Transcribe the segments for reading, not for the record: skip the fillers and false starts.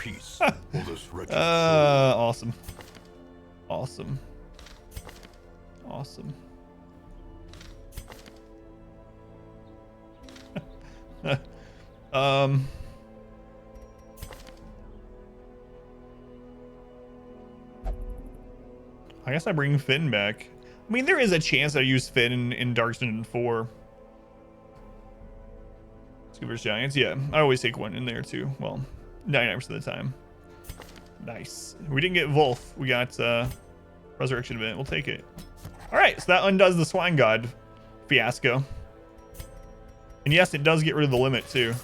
peace for this wretched soul. Awesome. Awesome. Awesome. I guess I bring Finn back. I mean, there is a chance I use Finn in Dark Dungeon 4. Scoopers Giants, yeah. I always take one in there too. Well, 99% of the time. Nice. We didn't get Wolf. We got Resurrection Event. We'll take it. All right, so that undoes the Swine God fiasco. And yes, it does get rid of the limit too.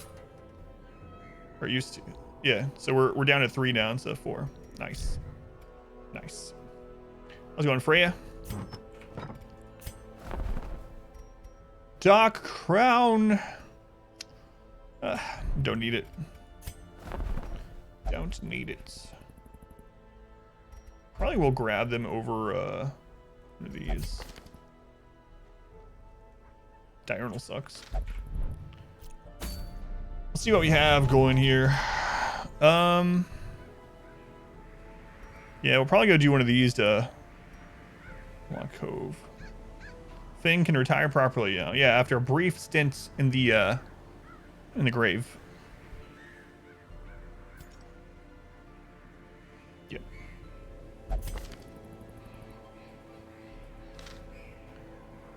Or it used to. Yeah, so we're down to 3 now instead of 4. Nice. Nice. How's it going, Freya? Doc Crown. Don't need it. Don't need it. Probably will grab them over one of these. Diurnal sucks. Let's see what we have going here. Yeah, we'll probably go do one of these to Cove. Finn can retire properly. Yeah, after a brief stint in the grave. Yep.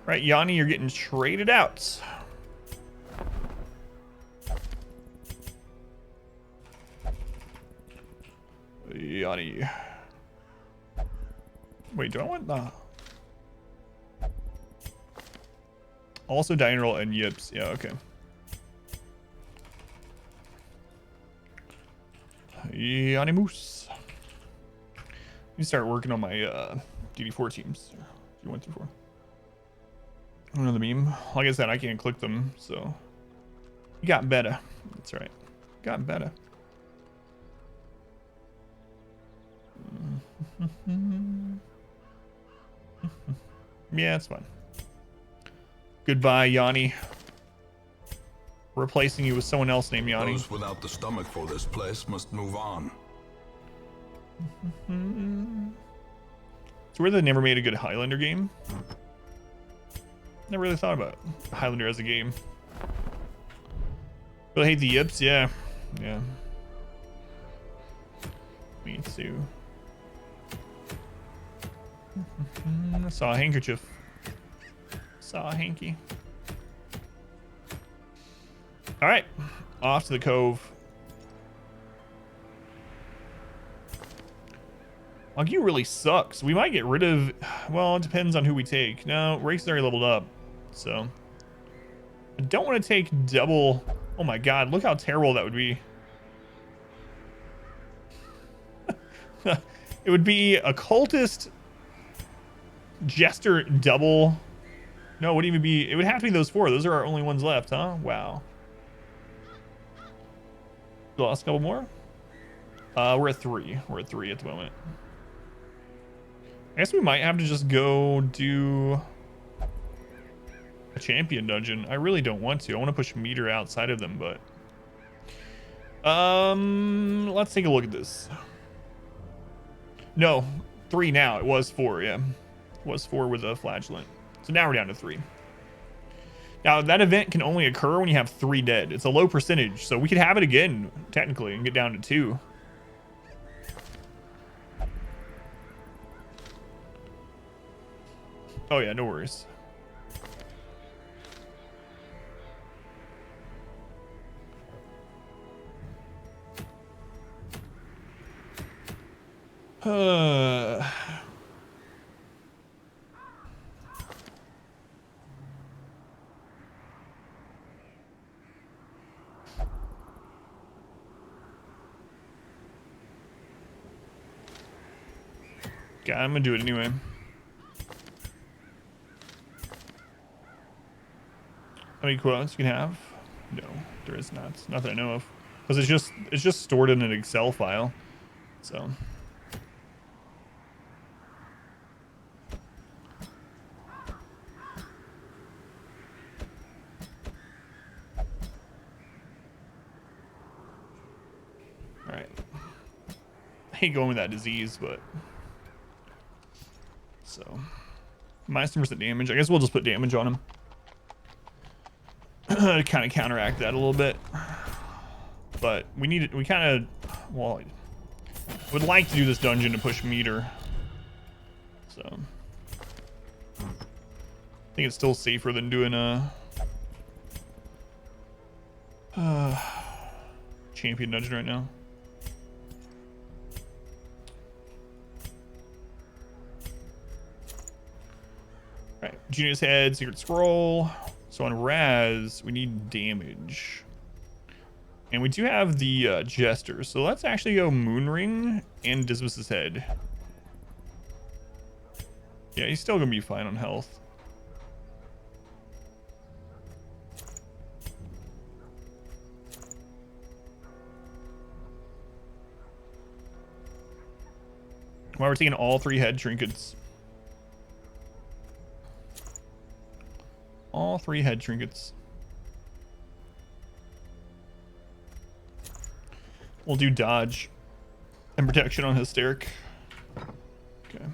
Right, Yanni, you're getting traded out. Yanni. Wait, do I want the... Also Diurnal and Yips. Yeah, okay. Yanni Moose. You start working on my DD4 teams. You went through 4. Another meme. Like I said, I can't click them, so you got better. That's right. Got better. Yeah, it's fine. Goodbye, Yanni. Replacing you with someone else named Yanni. Those without the stomach for this place must move on. It's weird they never made a good Highlander game. Never really thought about Highlander as a game. But I hate the Yips, yeah. Yeah. Me too. I saw a handkerchief. Saw a hanky. Alright. Off to the Cove. Wagyu really sucks. We might get rid of... Well, it depends on who we take. No, Rake's already leveled up. So... I don't want to take double... Oh my god, look how terrible that would be. It would be a cultist... Jester double... No, it wouldn't even be... It would have to be those 4. Those are our only ones left, huh? Wow. The last couple more? We're at 3. We're at 3 at the moment. I guess we might have to just go do a champion dungeon. I really don't want to. I want to push meter outside of them, but... let's take a look at this. No, 3 now. It was 4, yeah. It was 4 with a flagellant. So now we're down to 3. Now, that event can only occur when you have 3 dead. It's a low percentage, so we could have it again, technically, and get down to 2. Oh, yeah, no worries. Yeah, I'm gonna do it anyway. How many quotes you can have? No, there is not. Not that I know of. Because it's just stored in an Excel file. So. Alright. hate going with that disease, but so -10% damage. I guess we'll just put damage on him to kind of counteract that a little bit. But we kind of, well, I would like to do this dungeon to push meter. So I think it's still safer than doing a champion dungeon right now. All right, Genius Head, Secret Scroll. So on Raz, we need damage. And we do have the Jester. So let's actually go Moonring and Dismas's Head. Yeah, he's still going to be fine on health. Well, we're taking all 3 head trinkets. All 3 head trinkets. We'll do dodge and protection on Hysteric. Okay.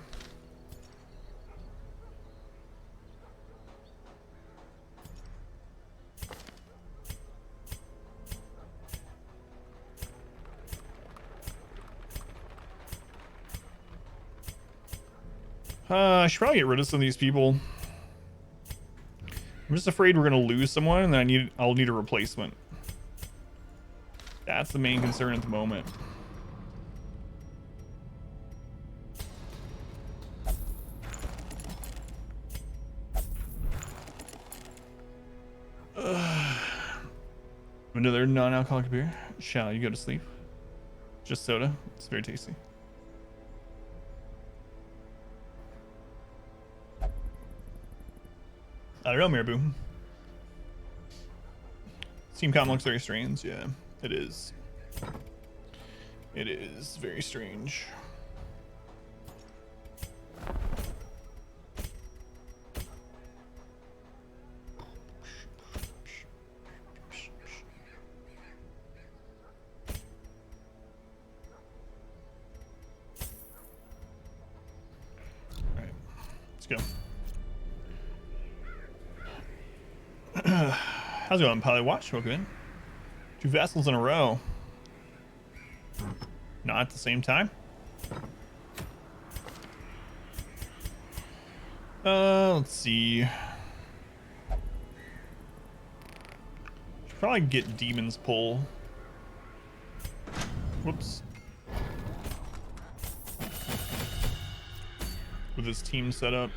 I should probably get rid of some of these people. I'm just afraid we're gonna lose someone, and then I'll need a replacement. That's the main concern at the moment. Another non-alcoholic beer. Shall you go to sleep? Just soda. It's very tasty. I don't know, Marabou. Steam Com looks very strange. Yeah, it is. It is very strange. All right, let's go. How's it going, Pally? Watch, welcome in. 2 vessels in a row. Not at the same time. Let's see. Should probably get Demon's Pull. Whoops. With his team set up.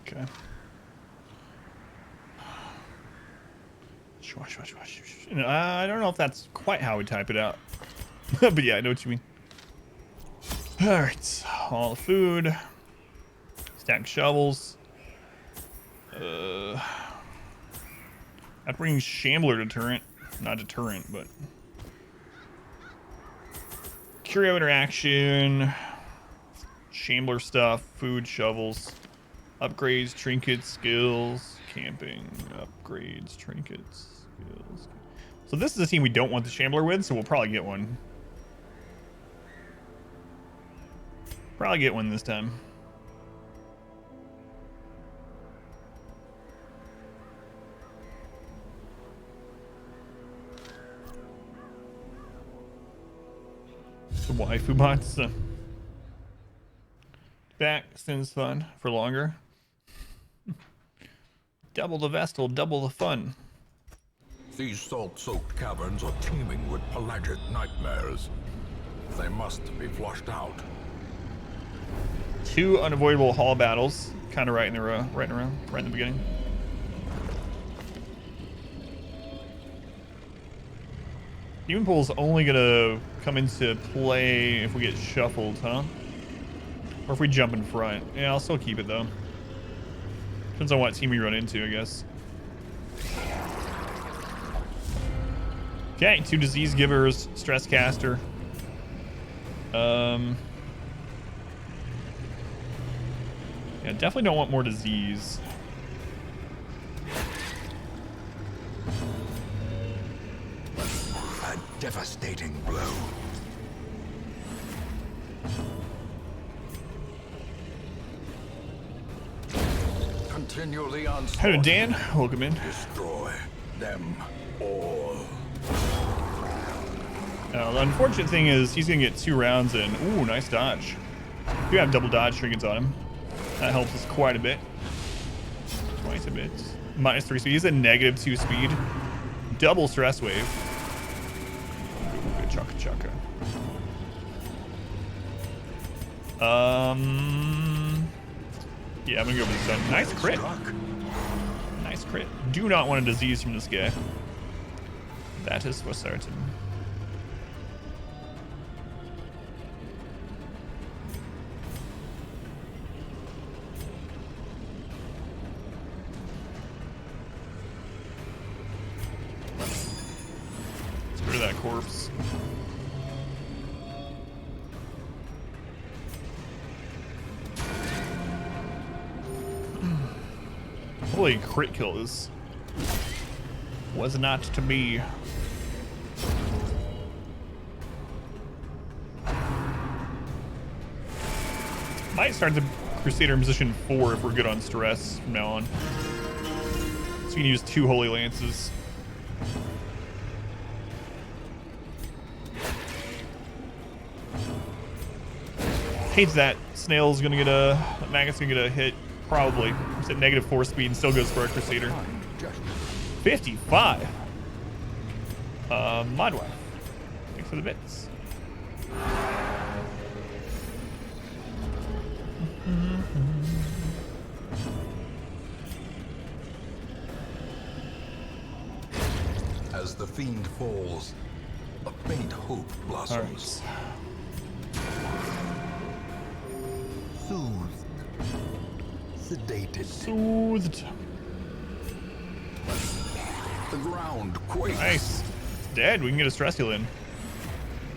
Okay. I don't know if that's quite how we type it out. But yeah, I know what you mean. Alright, all the food. Stack shovels. I'd bring Shambler deterrent. Not deterrent, but Curio interaction. Shambler stuff, food, shovels. Upgrades, trinkets, skills, camping, upgrades, trinkets, skills. So this is a team we don't want the Shambler with, so we'll probably get one. Probably get one this time. The waifu bots. Back extends fun for longer. Double the Vestal, double the fun. These salt-soaked caverns are teeming with pelagic nightmares. They must be flushed out. 2 unavoidable hall battles, kind of right in the row, right in the beginning. Demon Pool's only gonna come into play if we get shuffled, huh? Or if we jump in front. Yeah, I'll still keep it though. Depends on what team we run into, I guess. Okay, 2 disease givers, stress caster. Yeah, definitely don't want more disease. A devastating blow. Continue the onslaught. Hello, Dan. Welcome in. Destroy them all. Now, the unfortunate thing is he's going to get 2 rounds in. Ooh, nice dodge. We have double dodge trinkets on him. That helps us quite a bit. Quite a bit. -3 speed. He's a -2 speed. Double stress wave. Good chaka chaka. Yeah, I'm gonna go with this gun. Nice crit. Nice crit. Do not want a disease from this guy. That is for certain. Let's get rid of that corpse. Holy crit kill, this was not to be. Might start the Crusader in position 4 if we're good on stress from now on. So we can use 2 Holy Lances. Hates that. Snail's gonna get a... Maggot's gonna get a hit. Probably. It's at -4 speed and still goes for a Crusader. 55. Modwife. Thanks for the bits. As the fiend falls, a faint hope blossoms. Soothed. Sedated. Soothed. The ground quakes. Nice. It's dead. We can get a stress heal in.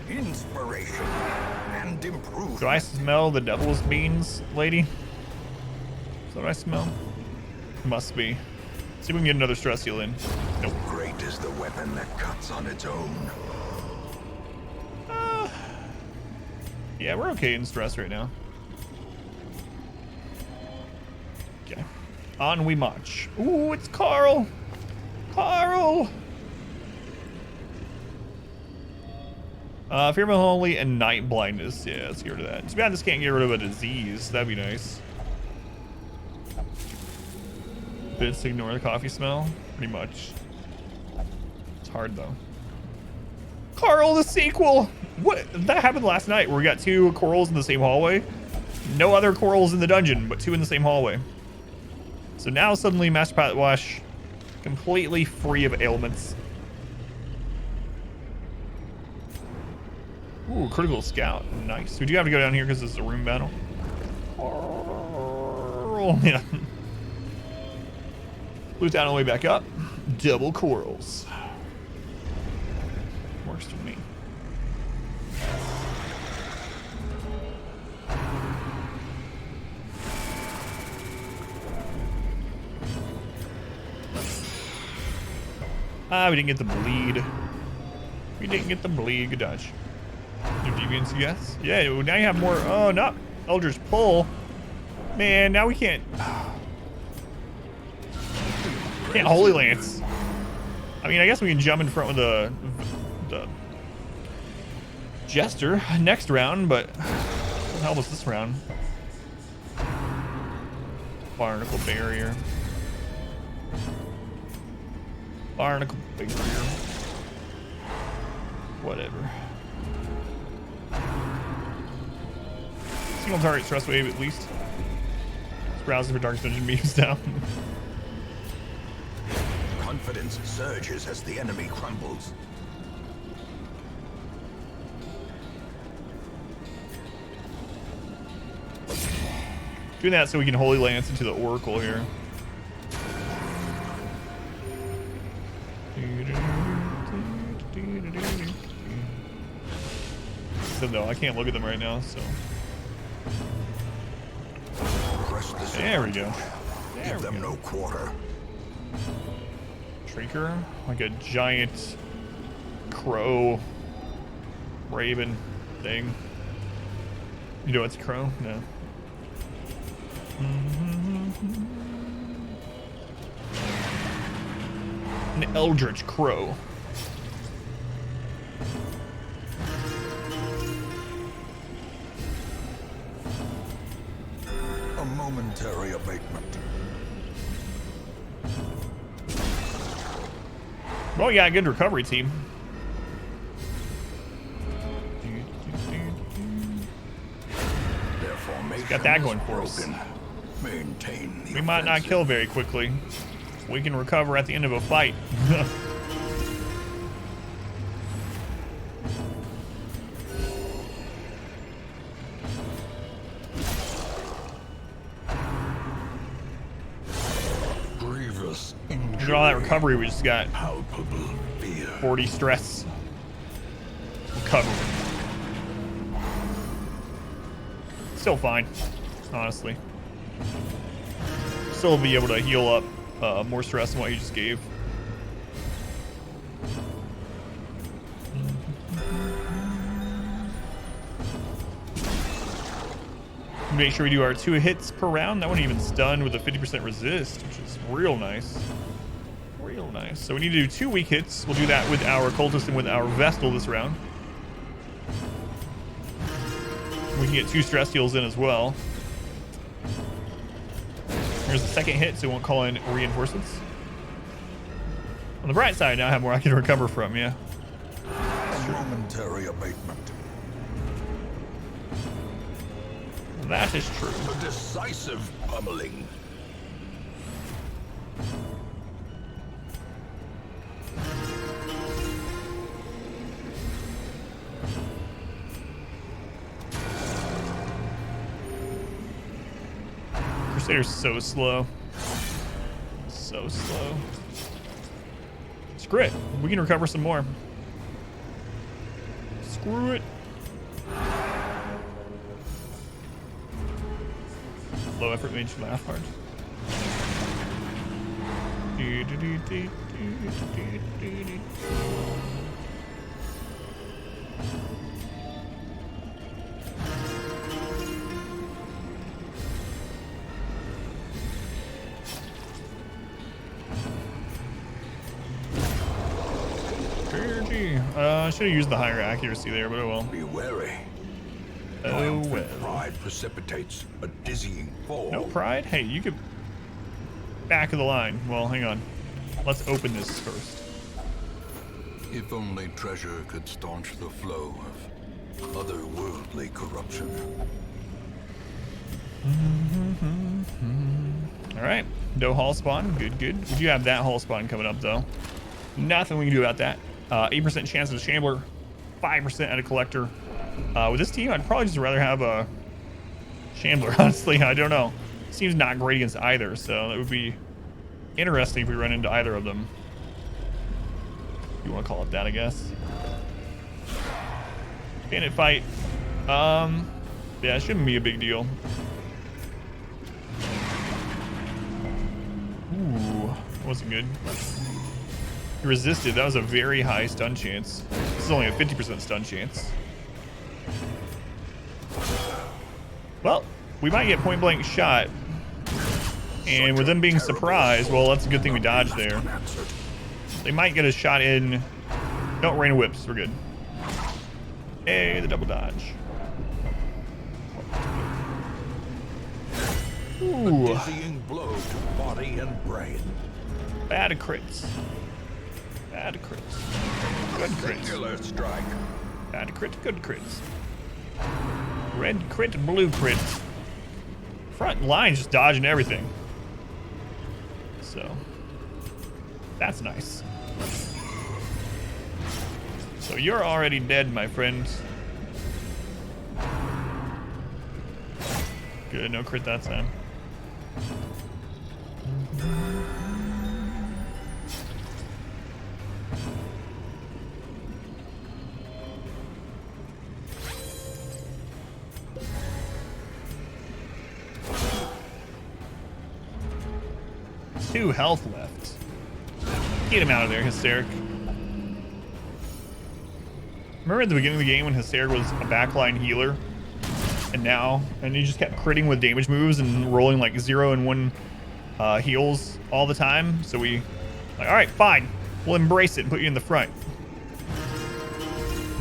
Inspiration and improvement. Do I smell the devil's beans, lady? Is that what I smell? Must be. See if we can get another stress heal in. Nope. Great is the weapon that cuts on its own. Yeah, we're okay in stress right now. Okay. On we march. Ooh, it's Carl. Carl. Fear of Unholy and Night Blindness. Yeah, let's get rid of that. Too bad this can't get rid of a disease. That'd be nice. Bits to ignore the coffee smell. Pretty much. It's hard though. Carl, the sequel. What? That happened last night where we got 2 corals in the same hallway. No other corals in the dungeon, but 2 in the same hallway. So now suddenly Master Pilot Wash completely free of ailments. Ooh, critical scout. Nice. We do have to go down here because it's a room battle. Yeah. Loot down all the way back up. Double corals. Works for me. We didn't get the bleed. We didn't get the bleed. Good dodge. New deviants, yes? Yeah, now you have more. Oh, not Eldritch Pull. Man, now we can't. Can't Holy Lance. I mean, I guess we can jump in front with the Jester next round, but what the hell was this round? Barnacle Barrier. Barnacle Barrier. Whatever. Single target stress wave at least. It's browsing for Dark Dungeon beams down. Confidence surges as the enemy crumbles. Doing that so we can Holy Lance into the Oracle here. said, though, I can't look at them right now, so. Press the There we go. Give them no quarter. Shrieker, like a giant crow, raven thing. You know it's a crow? No. An eldritch crow. A momentary abatement. Well, yeah, good recovery team. Their formation Got that is going for us. broken. Maintain the We might not offensive. kill very quickly. We can recover at the end of a fight. Grievous Look injury. at all that recovery we just got. Palpable fear. 40 stress. Recovery. Still fine, honestly. Still be able to heal up more stress than what you just gave. Make sure we do our 2 hits per round. That one even stunned with a 50% resist, which is real nice. Real nice. So we need to do 2 weak hits. We'll do that with our cultist and with our vestal this round. We can get 2 stress heals in as well. Here's the second hit, so we won't call in reinforcements. On the bright side, now I have more I can recover from, yeah. A momentary abatement. That is true. A decisive pummeling. Crusader's so slow. So slow. Screw it. We can recover some more. Screw it. Low effort made you laugh hard. I should have used the higher accuracy there, but oh well. Be wary. Oh Triumphant well. pride precipitates a dizzying fall. No pride? Hey, you could back of the line. Well, hang on. Let's open this first. If only treasure could staunch the flow of otherworldly corruption. All right. No hall spawn. Good, good. We do have that hall spawn coming up, though. Nothing we can do about that. 8% chance at a Shambler, 5% at a Collector. With this team, I'd probably just rather have a Shambler, honestly. I don't know. Seems not great against either, so that would be interesting if we run into either of them. You want to call it that, I guess. Bandit fight. Yeah, it shouldn't be a big deal. Ooh, wasn't good. He resisted. That was a very high stun chance. This is only a 50% stun chance. Well, we might get point blank shot. And with them being surprised, well, that's a good thing we dodged there. They might get a shot in. Don't rain of whips. We're good. Hey, the double dodge. Ooh. A dizzying blow to body and brain. Bad crits. Bad crits. Good crits. Singular strike. Bad crit, good crits. Red crit, blue crit. Front line's just dodging everything. So, that's nice. So you're already dead, my friend. Good, no crit that time. 2 health left. Get him out of there, Hysteric. Remember at the beginning of the game when Hysteric was a backline healer? And he just kept critting with damage moves and rolling like 0 and 1 heals all the time. So we like, all right, fine. We'll embrace it and put you in the front.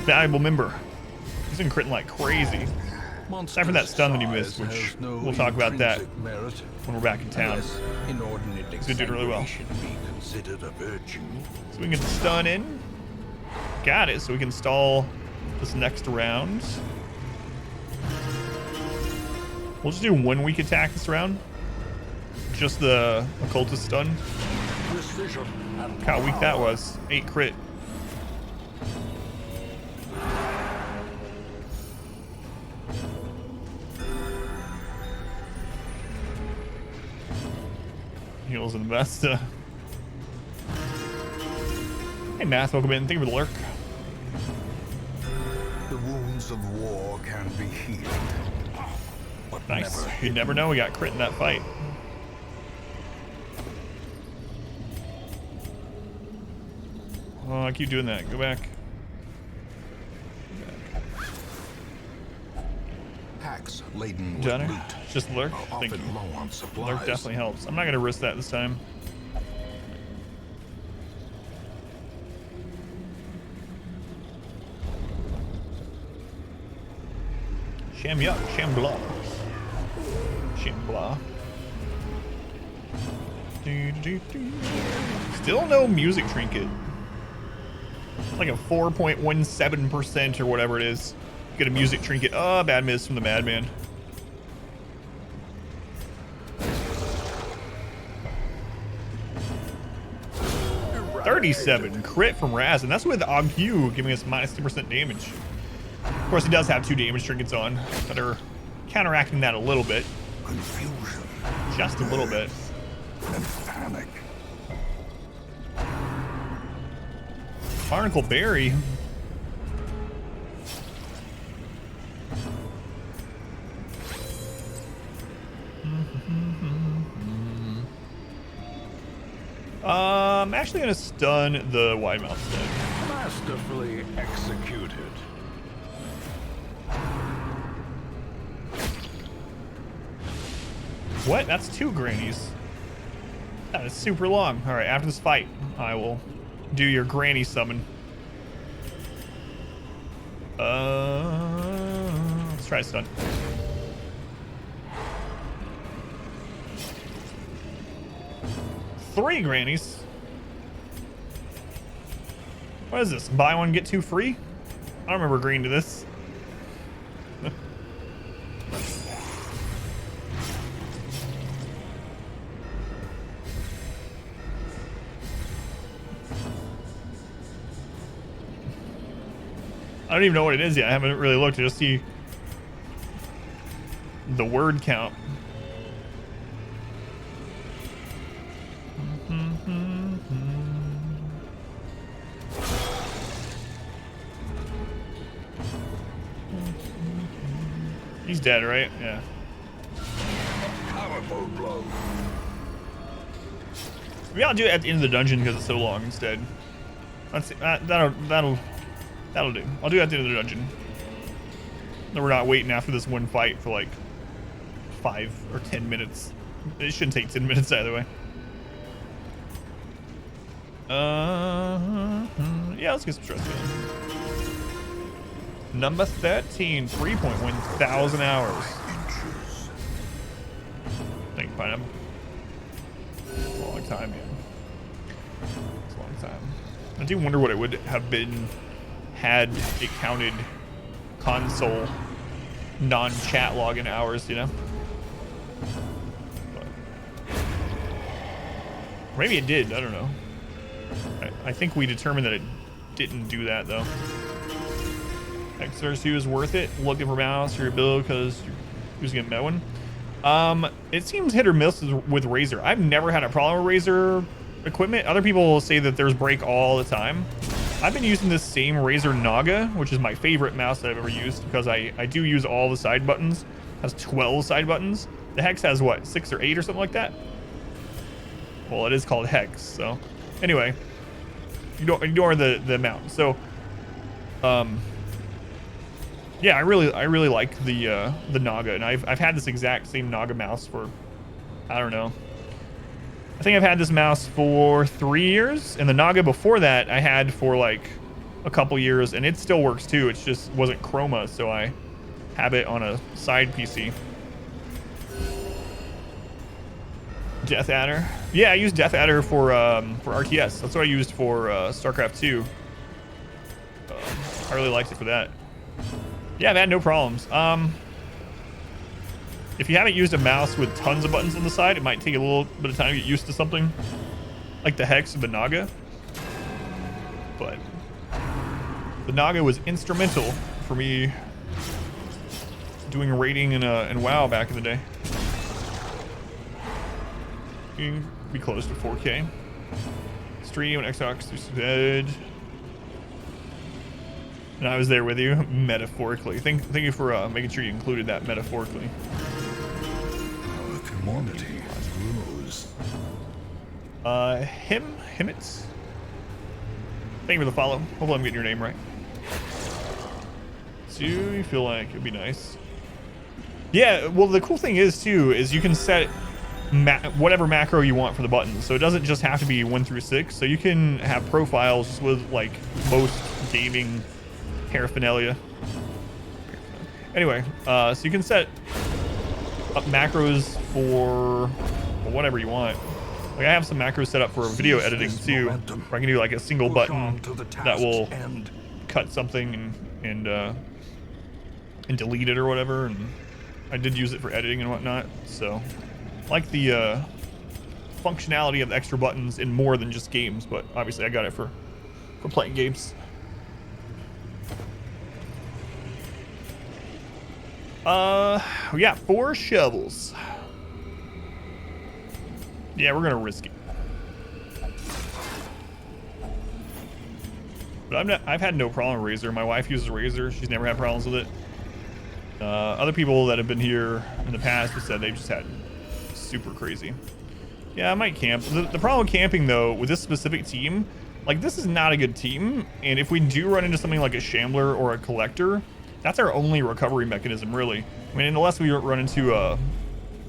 Valuable member. He's been critting like crazy. Time for that stun that he missed, which we'll talk about that when we're back in town. He's been doing really well. So we can get the stun in. Got it, so we can stall this next round. We'll just do 1 weak attack this round. Just the occultist stun. Look how weak that was. 8 crit. Heals are the best. Hey, Math, welcome in. Thank you for the lurk. The wounds of war can be healed. But Nice. You never know. We got crit in that fight. Oh, I keep doing that. Go back. Packs laden with Johnny, loot just lurk. are Thank you. often low on supplies. Lurk definitely helps. I'm not gonna risk that this time. Shambler. Still no music trinket. Like a 4.17% or whatever it is. Get a music trinket. Oh, bad miss from the Madman. $37 crit from Raz, and that's with Agu giving us minus 2% damage. Of course, he does have 2 damage trinkets on that are counteracting that a little bit. Confusion. Just a little bit. And panic. Barnacle Berry. I'm actually gonna stun the wide mouth instead. Masterfully executed. What? That's 2 grannies. That is super long. All right, after this fight, I will do your granny summon. Let's try stun. Three grannies. What is this? Buy one, get 2 free? I don't remember agreeing to this. I don't even know what it is yet. I haven't really looked to just see the word count. He's dead, right? Yeah. Powerful blow. Maybe I'll do it at the end of the dungeon because it's so long instead. Let's see. That'll do. I'll do it at the end of the dungeon. Then we're not waiting after this one fight for like 5 or 10 minutes. It shouldn't take 10 minutes either way. Yeah, let's get some stress going. Number 13, 3.1 thousand hours. Thank you, Pineapple. It's a long time, man. It's a long time. I do wonder what it would have been had it counted console non-chat login hours, you know? But maybe it did, I don't know. I think we determined that it didn't do that, though. XR2 is worth it. Looking for balance for your build because you're using a met one. It seems hit or miss with Razor. I've never had a problem with Razor equipment. Other people say that there's break all the time. I've been using this same Razer Naga, which is my favorite mouse that I've ever used because I do use all the side buttons. It has 12 side buttons. The Hex has what, 6 or 8 or something like that? Well, it is called Hex. So, anyway, ignore the amount. So, yeah, I really like the Naga, and I've had this exact same Naga mouse for, I don't know. I think I've had this mouse for 3 years, and the Naga before that I had for like a couple years, and it still works too. It just wasn't chroma, so I have it on a side PC. Death Adder. Yeah, I used Death Adder for RTS. That's what I used for StarCraft 2. I really liked it for that. Yeah, I've had no problems. If you haven't used a mouse with tons of buttons on the side, it might take a little bit of time to get used to something like the Hex or the Naga. But the Naga was instrumental for me doing raiding in WoW back in the day. You can be close to 4K. Stream on Xbox is dead. And I was there with you, metaphorically. Thank you for making sure you included that metaphorically. Our commodity grows. Himmets. Thank you for the follow. Hopefully I'm getting your name right. Do you feel like it'd be nice? Yeah, well, the cool thing is too, is you can set whatever macro you want for the buttons. So it doesn't just have to be 1 through 6. So you can have profiles with like most gaming paraphernalia. Anyway, so you can set up macros for whatever you want. Like I have some macros set up for video editing too, where I can do like a single button that will cut something and delete it or whatever. And I did use it for editing and whatnot. So I like the functionality of the extra buttons in more than just games, but obviously I got it for playing games. We got 4 shovels. Yeah, we're gonna risk it. But I've had no problem with Razor. My wife uses Razor. She's never had problems with it. Other people that have been here in the past have said they've just had super crazy. Yeah, I might camp. The problem with camping though, with this specific team, like this is not a good team. And if we do run into something like a Shambler or a Collector, that's our only recovery mechanism, really. I mean, unless we run into a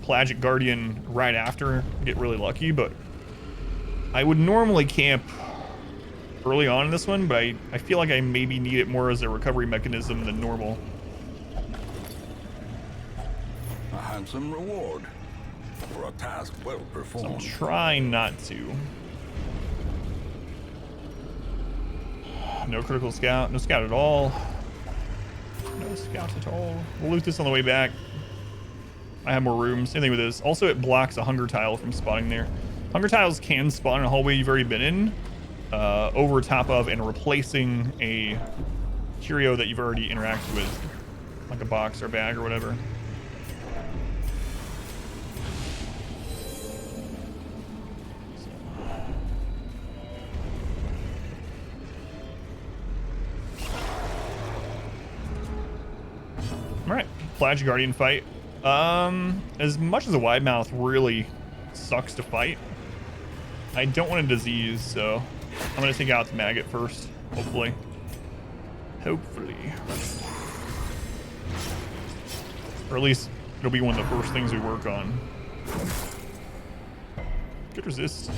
Pelagic Guardian right after, get really lucky, but I would normally camp early on in this one, but I feel like I maybe need it more as a recovery mechanism than normal. A handsome reward for a task well performed. So I'm trying not to. No critical scout, no scout at all. No scouts at all. We'll loot this on the way back. I have more room. Same thing with this. Also, it blocks a hunger tile from spawning there. Hunger tiles can spawn in a hallway you've already been in, over top of and replacing a curio that you've already interacted with, like a box or bag or whatever. Alright, Pelagic Guardian fight. As much as a wide mouth really sucks to fight, I don't want a disease, so I'm gonna take out the maggot first, hopefully. Hopefully. Or at least it'll be one of the first things we work on. Good resist.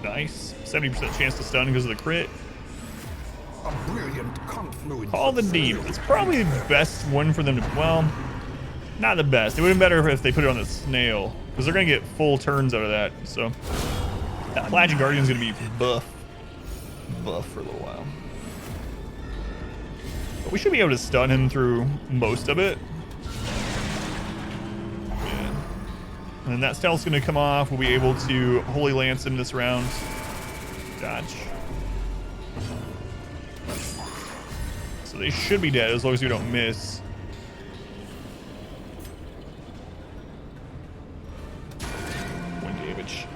Nice. 70% chance to stun because of the crit. A brilliant confluence. Call the Deep. It's probably the best one for them to, well, not the best. It would have been better if they put it on the snail, because they're going to get full turns out of that. So that Pelagic Guardian's going to be buff for a little while. But we should be able to stun him through most of it. Yeah. And then that stealth's going to come off. We'll be able to Holy Lance him this round. Dodge. So they should be dead as long as we don't miss. One damage.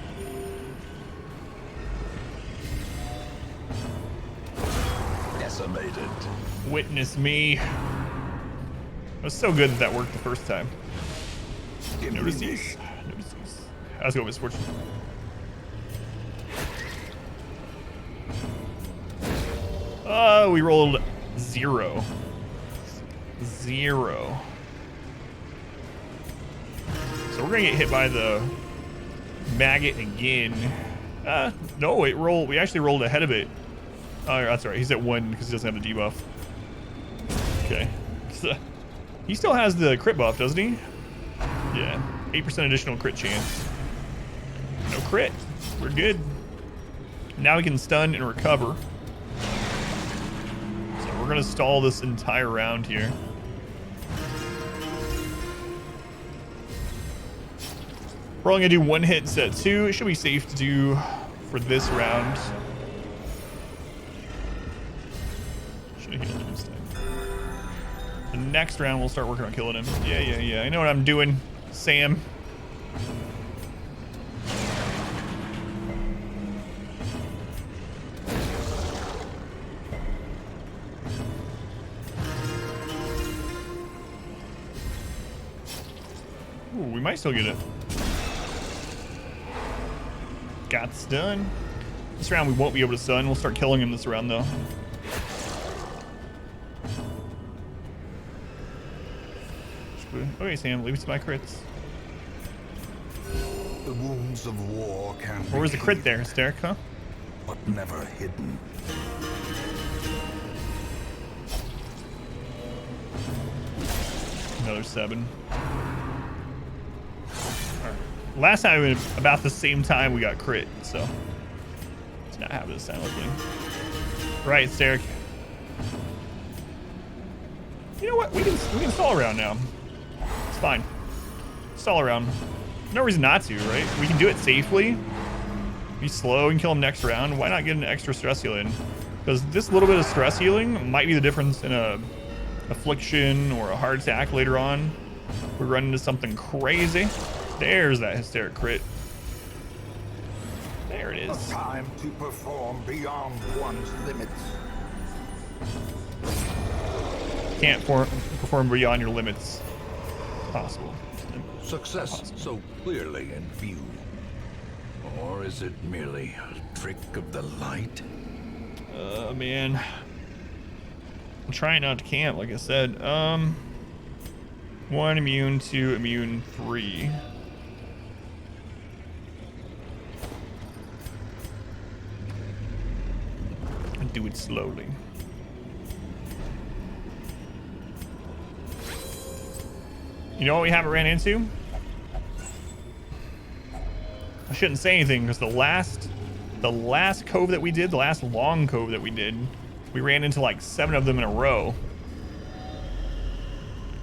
Decimated. Witness me. It was so good that that worked the first time. Give No me disease. No disease. Let's go, misfortune. Oh, we rolled 0. 0. So we're gonna get hit by the maggot again. No, we actually rolled ahead of it. Oh, that's right. He's at 1 because he doesn't have the debuff. Okay. So, he still has the crit buff, doesn't he? Yeah. 8% additional crit chance. No crit. We're good. Now we can stun and recover. So we're gonna stall this entire round here. We're only gonna do 1 hit set 2. It should be safe to do for this round. Should have healed him instead. The next round we'll start working on killing him. Yeah. I know what I'm doing, Sam. Ooh, we might still get it. Got stun. This round we won't be able to stun. We'll start killing him this round though. Okay, Sam, leave it to my crits. The wounds of war can Where was the crit there, Hysteric, huh? but never hidden. Another 7. Alright. Last time, about the same time, we got crit, so let's not have this time, hopefully. Right, Hysteric. You know what? We can stall around now. It's fine. Stall around. No reason not to, right? We can do it safely. Be slow and kill him next round. Why not get an extra stress healing? Because this little bit of stress healing might be the difference in a affliction or a heart attack later on. We run into something crazy. There's that Hysteric crit. There it is. A time to perform beyond one's limits. Can't perform beyond your limits. Possible. Success so clearly in view. Or is it merely a trick of the light? Man. I'm trying not to camp, like I said. 1 immune, 2 immune, 3. And do it slowly. You know what we haven't ran into? I shouldn't say anything because the last cove that we did, the last long cove that we did, we ran into like 7 of them in a row.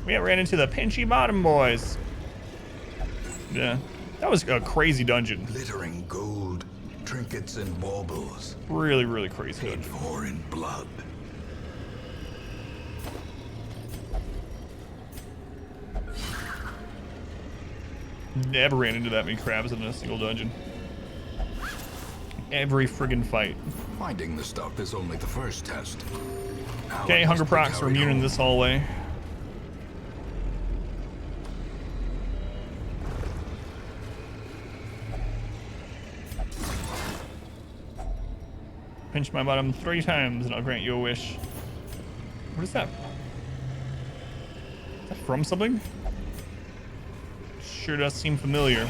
We haven't ran into the pinchy bottom boys. Yeah, that was a crazy dungeon. Glittering gold, trinkets and baubles. Really, really crazy Paid dungeon. for in blood. Never ran into that many crabs in a single dungeon. Every friggin' fight. Finding the stuff is only the first test. Now Okay, it hunger must be procs are carried immune in home. this hallway. Pinch my bottom 3 times and I'll grant you a wish. What is that? Is that from something? Sure does seem familiar.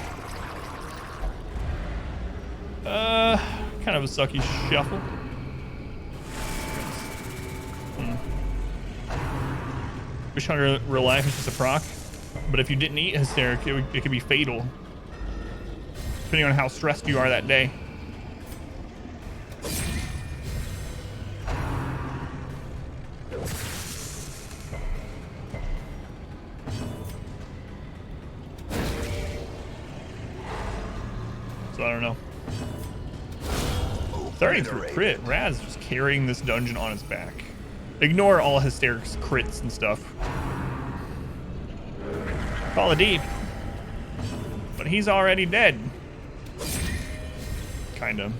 Kind of a sucky shuffle. Wish hunger real life is just a proc, but if you didn't eat Hysteric, it could be fatal, depending on how stressed you are that day. So I don't know. 33 crit. Raz just carrying this dungeon on his back. Ignore all Hysteric's crits and stuff. Call it deep. But he's already dead. Kinda.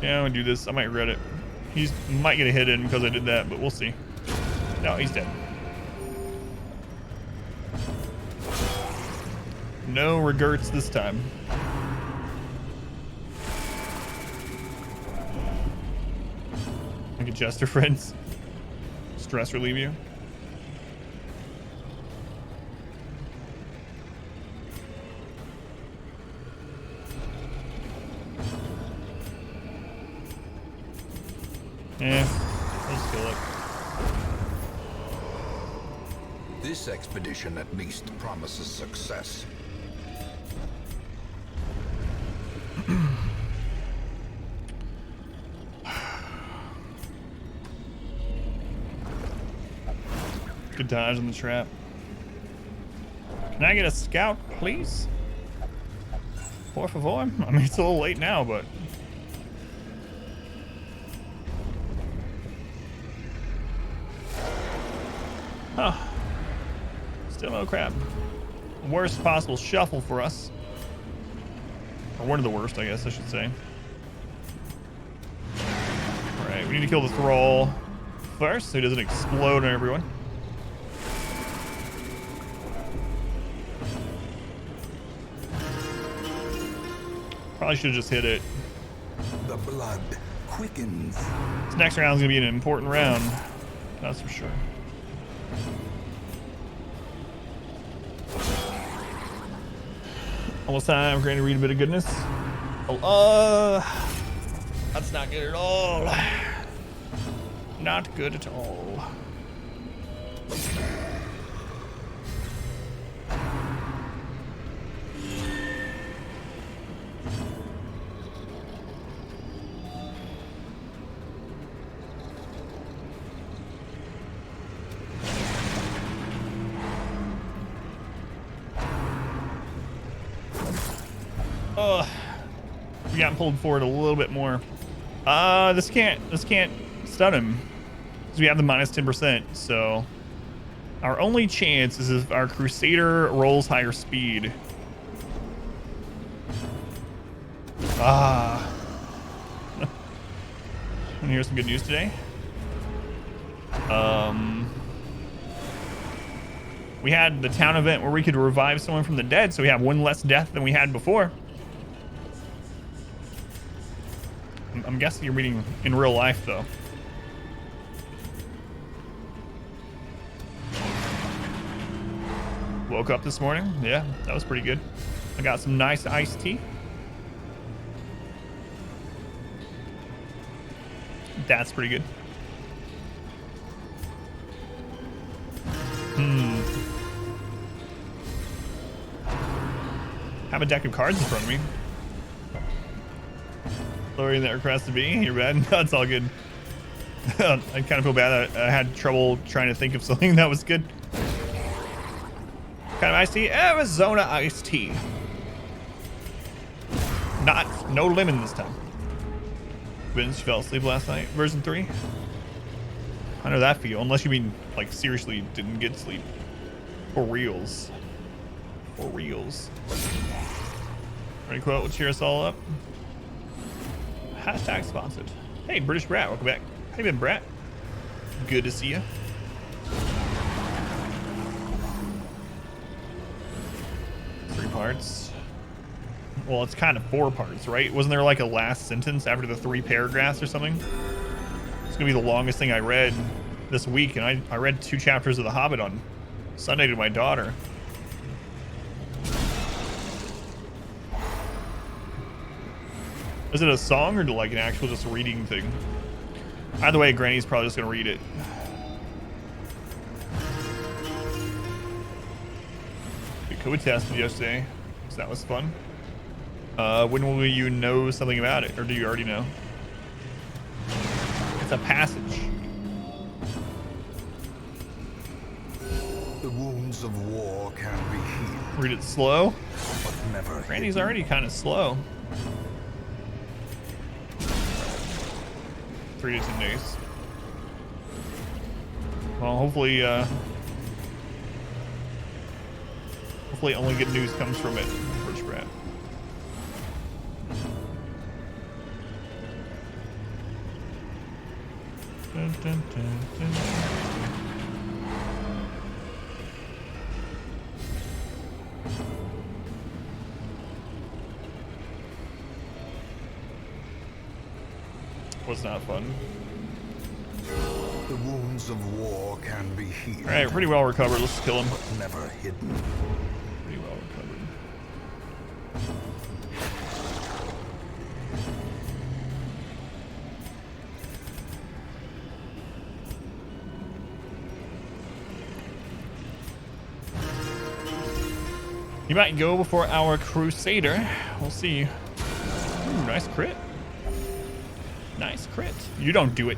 Yeah, I'm gonna do this. I might regret it. He might get a hit in because I did that, but we'll see. No, he's dead. No regrets this time. Like a jester, friends. Stress relieve you. Yeah, I'll just kill it. This expedition at least promises success. Good dodge on the trap. Can I get a scout, please? Por favor? I mean, it's a little late now, but... Oh. Still no crap. Worst possible shuffle for us. Or one of the worst, I guess I should say. Alright, we need to kill the thrall first so he doesn't explode on everyone. Probably should have just hit it. The blood quickens. This next round is going to be an important round. That's for sure. Almost time. We're going to read a bit of goodness. Oh, that's not good at all. Not good at all. We got pulled forward a little bit more. This can't stun him because we have the minus 10%. So our only chance is if our Crusader rolls higher speed. And here's some good news today. We had the town event where we could revive someone from the dead, so we have one less death than we had before. I'm guessing you're reading in real life, though. Woke up this morning. Yeah, that was pretty good. I got some nice iced tea. That's pretty good. Have a deck of cards in front of me. Lowering that request to be. You're bad. No, it's all good. I kind of feel bad that I had trouble trying to think of something that was good. Kind of iced tea? Arizona iced tea. No lemon this time. Vince fell asleep last night. Version 3. I know that feel. Unless you mean like seriously didn't get sleep. For reals. For reals. Ready quote will cheer us all up. Hashtag sponsored. Hey, British Brat, welcome back. How you been, Brat? Good to see you. Three parts. Well, it's kind of 4 parts, right? Wasn't there like a last sentence after the 3 paragraphs or something? It's gonna be the longest thing I read this week, and I read 2 chapters of The Hobbit on Sunday to my daughter. Is it a song or like an actual just reading thing? Either way, Granny's probably just gonna read it. We code tested yesterday, so that was fun. When will you know something about it, or do you already know? It's a passage. The wounds of war can be healed. Read it slow. But never. Granny's already kind of slow. 3 to 10 days. Well, hopefully only good news comes from it. First Brad. Dun, dun, dun, dun. Was not fun. The wounds of war can be healed. All right, pretty well recovered. Let's kill him. But never hidden. Pretty well recovered. He might go before our Crusader. We'll see. Ooh, nice crit. Nice crit. You don't do it,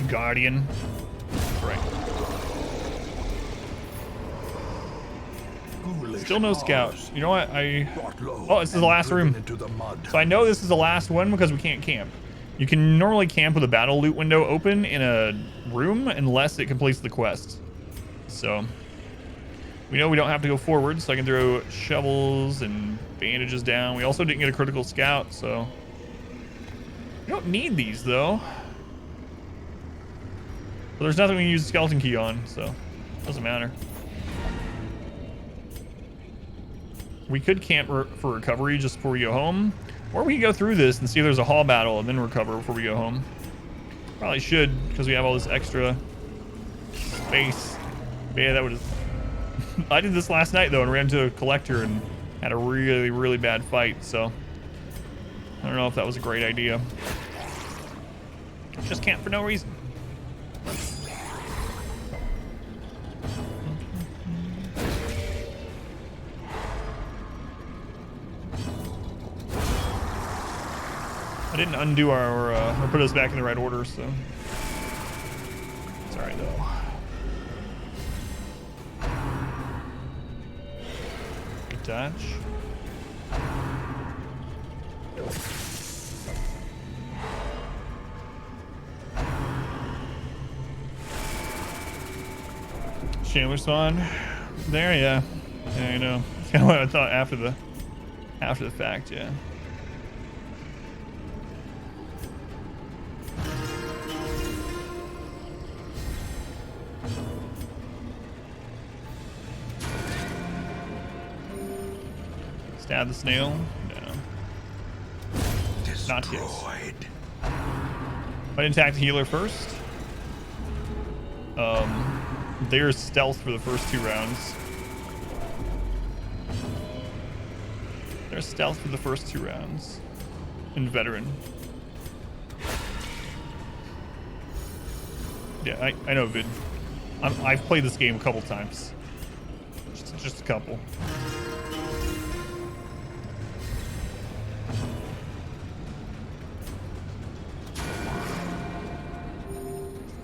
Guardian. That's right. Still no scouts. You know what? Oh, this is the last room. So I know this is the last one because we can't camp. You can normally camp with a battle loot window open in a room unless it completes the quest. So we know we don't have to go forward, so I can throw shovels and bandages down. We also didn't get a critical scout, so we don't need these though. But there's nothing we can use the skeleton key on, so it doesn't matter. We could camp for recovery just before we go home, or we can go through this and see if there's a hall battle and then recover before we go home. Probably should, because we have all this extra space. But yeah, that would. I did this last night though and ran into a collector and had a really, really bad fight. So I don't know if that was a great idea. Just camp for no reason. I didn't undo our, or put us back in the right order, so it's all right though. Good dodge. Shamblers spawn there, yeah. Yeah, I know. That's kind of what I thought after the fact, yeah. Stab the snail. No. Not yet. Might attack the healer first. There's stealth for the first 2 rounds. There's stealth for the first 2 rounds. And veteran. Yeah, I know Vid. I've played this game a couple times. Just a couple.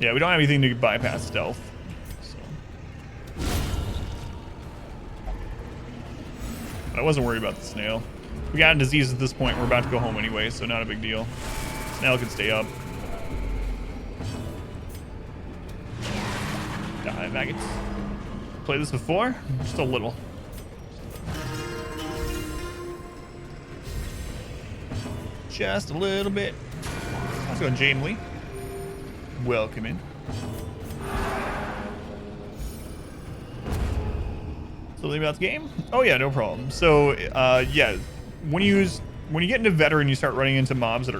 Yeah, we don't have anything to bypass stealth. So. But I wasn't worried about the snail. We got a disease at this point. We're about to go home anyway, so not a big deal. Snail can stay up. Die, maggots. Played this before? Just a little. Just a little bit. Let's go, Jane Lee. Welcome in. Something about the game? Oh yeah, no problem. So yeah, when you get into veteran, you start running into mobs that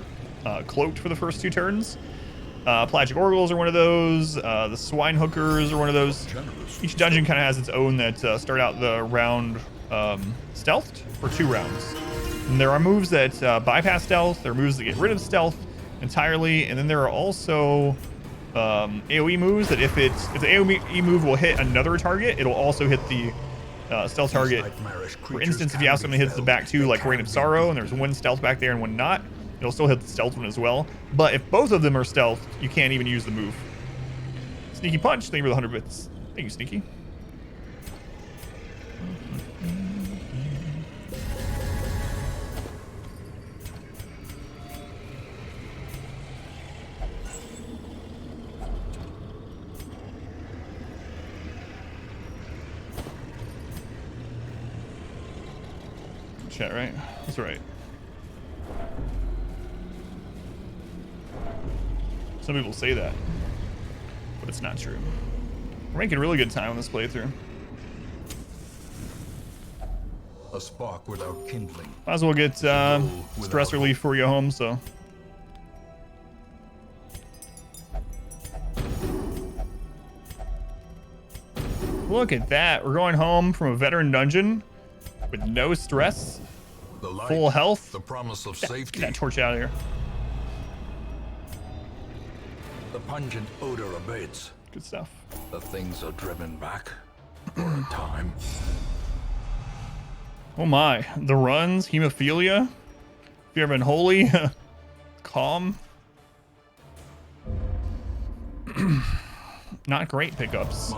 are cloaked for the first 2 turns. Pelagic oracles are one of those. The swine hookers are one of those. Each dungeon kind of has its own that start out the round stealthed for 2 rounds. And there are moves that bypass stealth. There are moves that get rid of stealth entirely, and then there are also AoE moves that if the AoE move will hit another target, it'll also hit the stealth target. For instance, if you have something that hits the back 2, like Rain of Sorrow, and there's one stealth back there and one not, it'll still hit the stealth one as well. But if both of them are stealth, you can't even use the move. Sneaky Punch, thank you for the 100 bits. Thank you, Sneaky. Chat, right? That's right. Some people say that, but it's not true. We're making really good time on this playthrough. A spark without kindling. Might as well get stress relief for you home, so. Look at that. We're going home from a veteran dungeon with no stress, The light, full health. the promise of Get safety. that torch out of here. The pungent odor abates. Good stuff. The things are driven back for a time. Oh my. The runs, hemophilia. If you ever been holy, calm. Not great pickups.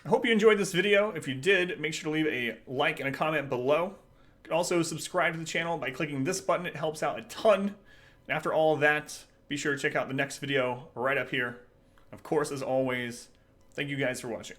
I hope you enjoyed this video. If you did, make sure to leave a like and a comment below. You can also subscribe to the channel by clicking this button. It helps out a ton. And after all of that, be sure to check out the next video right up here. Of course, as always, thank you guys for watching.